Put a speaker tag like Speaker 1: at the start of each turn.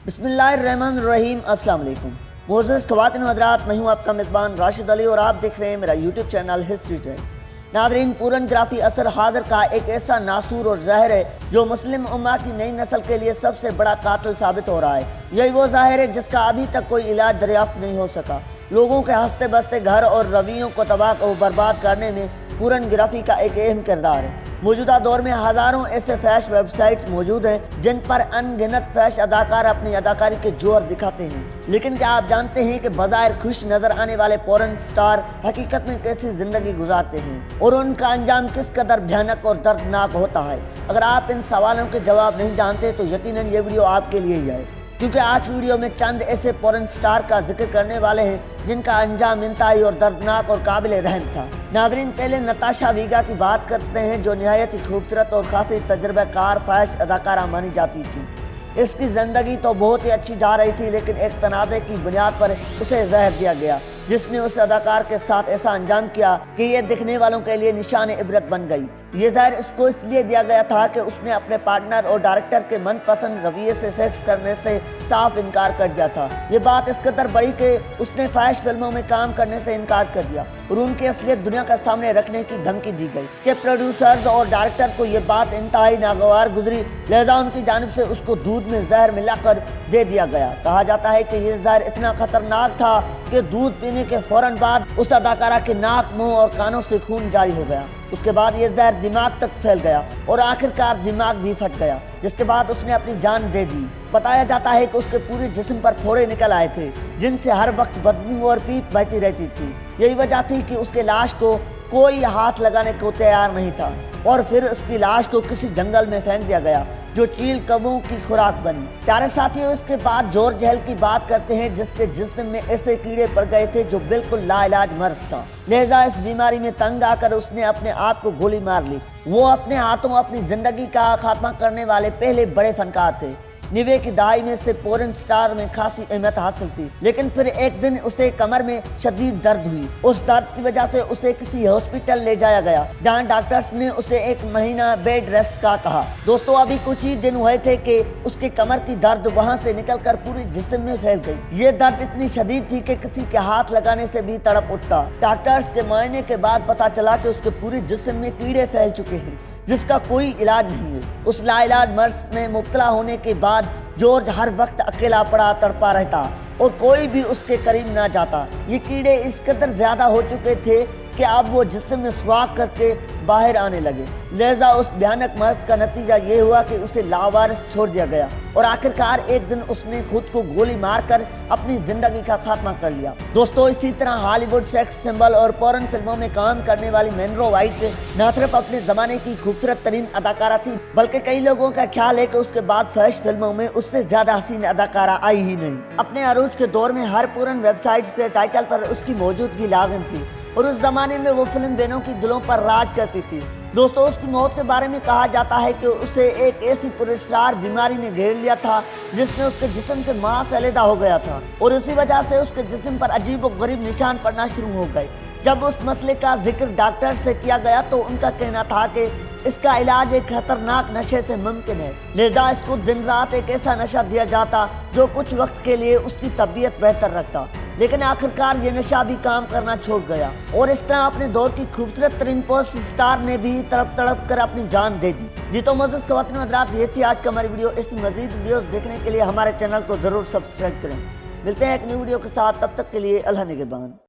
Speaker 1: بسم اللہ الرحمن الرحیم۔ السلام علیکم معزز خواتین و حضرات، میں ہوں آپ کا میزبان راشد علی اور آپ دیکھ رہے ہیں میرا یوٹیوب چینل ہسٹری ٹیل۔ ناظرین، پورنوگرافی عصر حاضر کا ایک ایسا ناسور اور زہر ہے جو مسلم امت کی نئی نسل کے لیے سب سے بڑا قاتل ثابت ہو رہا ہے۔ یہی وہ زہر ہے جس کا ابھی تک کوئی علاج دریافت نہیں ہو سکا۔ لوگوں کے ہنستے بستے گھر اور رویوں کو تباہ و برباد کرنے میں پورنوگرافی کا ایک اہم کردار ہے۔ موجودہ دور میں ہزاروں ایسے فیش ویب سائٹس موجود ہیں جن پر ان گنت فیش اداکار اپنی اداکاری کے جوہر دکھاتے ہیں، لیکن کیا آپ جانتے ہیں کہ بظاہر خوش نظر آنے والے پورن سٹار حقیقت میں کیسی زندگی گزارتے ہیں اور ان کا انجام کس قدر بھیانک اور دردناک ہوتا ہے؟ اگر آپ ان سوالوں کے جواب نہیں جانتے تو یقیناً یہ ویڈیو آپ کے لیے ہی ہے، کیونکہ آج ویڈیو میں چند ایسے پورن سٹار کا ذکر کرنے والے ہیں جن کا انجام انتہائی اور دردناک اور قابل رحم تھا۔ ناظرین، پہلے نتاشا ویگا کی بات کرتے ہیں جو نہایت ہی خوبصورت اور خاصی تجربہ کار فیش اداکارہ مانی جاتی تھی۔ اس کی زندگی تو بہت ہی اچھی جا رہی تھی، لیکن ایک تنازع کی بنیاد پر اسے زہر دیا گیا جس نے اس اداکار کے ساتھ ایسا انجام کیا کہ یہ دیکھنے والوں کے لیے نشان عبرت بن گئی۔ یہ زہر اس کو اس لیے دیا گیا تھا کہ اس نے اپنے پارٹنر اور ڈائریکٹر کے من پسند رویے سے سیکس کرنے سے صاف انکار کر دیا تھا۔ یہ بات اس قدر بڑی کہ اس نے فیش فلموں میں کام کرنے سے انکار کر دیا اور ان کی اصلیت دنیا کے سامنے رکھنے کی دھمکی دی گئی کہ پروڈیوسرز اور ڈائریکٹر کو یہ بات انتہائی ناگوار گزری، لہذا ان کی جانب سے اس کو دودھ میں زہر ملا کر دے دیا گیا۔ کہا جاتا ہے کہ یہ زہر اتنا خطرناک تھا کہ دودھ پینے کے فوراً بعد اس اداکارہ کے ناک، منہ اور کانوں سے خون جاری ہو گیا۔ اس کے بعد یہ زہر دماغ تک پھیل گیا اور آخرکار دماغ بھی پھٹ گیا، جس کے بعد اس نے اپنی جان دے دی۔ بتایا جاتا ہے کہ اس کے پورے جسم پر پھوڑے نکل آئے تھے جن سے ہر وقت بدبو اور پیپ بہتی رہتی تھی۔ یہی وجہ تھی کہ اس کے لاش کو کوئی ہاتھ لگانے کو تیار نہیں تھا اور پھر اس کی لاش کو کسی جنگل میں پھینک دیا گیا جو چیل کبوں کی خوراک بنی۔ پیارے ساتھیوں، اس کے بعد جارج ہیل کی بات کرتے ہیں جس کے جسم میں ایسے کیڑے پڑ گئے تھے جو بالکل لا علاج مرض تھا، لہذا اس بیماری میں تنگ آ کر اس نے اپنے آپ کو گولی مار لی۔ وہ اپنے ہاتھوں اپنی زندگی کا خاتمہ کرنے والے پہلے بڑے فنکار تھے۔ 90 کی دہائی میں سے پورن سٹار میں خاصی اہمیت حاصل تھی، لیکن پھر ایک دن اسے کمر میں شدید درد ہوئی۔ اس درد کی وجہ سے اسے کسی ہاسپٹل لے جایا گیا جہاں ڈاکٹرز نے اسے 1 مہینہ بیڈ ریسٹ کا کہا۔ دوستو، ابھی کچھ ہی دن ہوئے تھے کہ اس کے کمر کی درد وہاں سے نکل کر پورے جسم میں پھیل گئی۔ یہ درد اتنی شدید تھی کہ کسی کے ہاتھ لگانے سے بھی تڑپ اٹھتا۔ ڈاکٹرز کے معائنے کے بعد پتا چلا کہ اس کے پورے جسم میں کیڑے پھیل چکے ہیں جس کا کوئی علاج نہیں ہے۔ اس لا علاج مرض میں مبتلا ہونے کے بعد جارج ہر وقت اکیلا پڑا تڑپا رہتا اور کوئی بھی اس کے قریب نہ جاتا۔ یہ کیڑے اس قدر زیادہ ہو چکے تھے کہ اب وہ جسم میں سوراخ کر کے باہر آنے لگے، لہذا اس بھیانک مرض کا نتیجہ یہ ہوا کہ اسے لاوارث چھوڑ دیا گیا اور آخرکار ایک دن اس نے خود کو گولی مار کر اپنی زندگی کا خاتمہ کر لیا۔ دوستو، اسی طرح ہالی ووڈ سیکس سمبل اور پورن فلموں میں کام کرنے والی مینرو وائٹ نہ صرف اپنے زمانے کی خوبصورت ترین اداکارہ تھی بلکہ کئی لوگوں کا خیال ہے کہ اس کے بعد فیش فلموں میں اس سے زیادہ حسین اداکارہ آئی ہی نہیں۔ اپنے عروج کے دور میں ہر پورن ویب سائٹس کے ٹائٹل پر اس کی موجودگی لازم تھی اور اس زمانے میں وہ فلم بینوں کی دلوں پر راج کرتی تھی۔ دوستو، اس کی موت کے بارے میں کہا جاتا ہے کہ اسے ایک ایسی پراسرار بیماری نے گھیر لیا تھا جس نے اس کے جسم سے ماس علیحدہ ہو گیا تھا اور اسی وجہ سے اس کے جسم پر عجیب و غریب نشان پڑنا شروع ہو گئے۔ جب اس مسئلے کا ذکر ڈاکٹر سے کیا گیا تو ان کا کہنا تھا کہ اس کا علاج ایک خطرناک نشے سے ممکن ہے، لہذا اس کو دن رات ایک ایسا نشہ دیا جاتا جو کچھ وقت کے لیے اس کی طبیعت بہتر رکھتا، لیکن آخرکار یہ نشہ بھی کام کرنا چھوڑ گیا اور اس طرح اپنے دور کی خوبصورت ترین پورن سٹار نے بھی تڑپ تڑپ کر اپنی جان دے دی۔ جی تو معزز خواتین و حضرات، یہ تھی آج کا ہماری ویڈیو۔ ایسی مزید ویڈیوز دیکھنے کے لیے ہمارے چینل کو ضرور سبسکرائب کریں۔ ملتے ہیں ایک نئی ویڈیو کے ساتھ، تب تک کے لیے اللہ نگہبان۔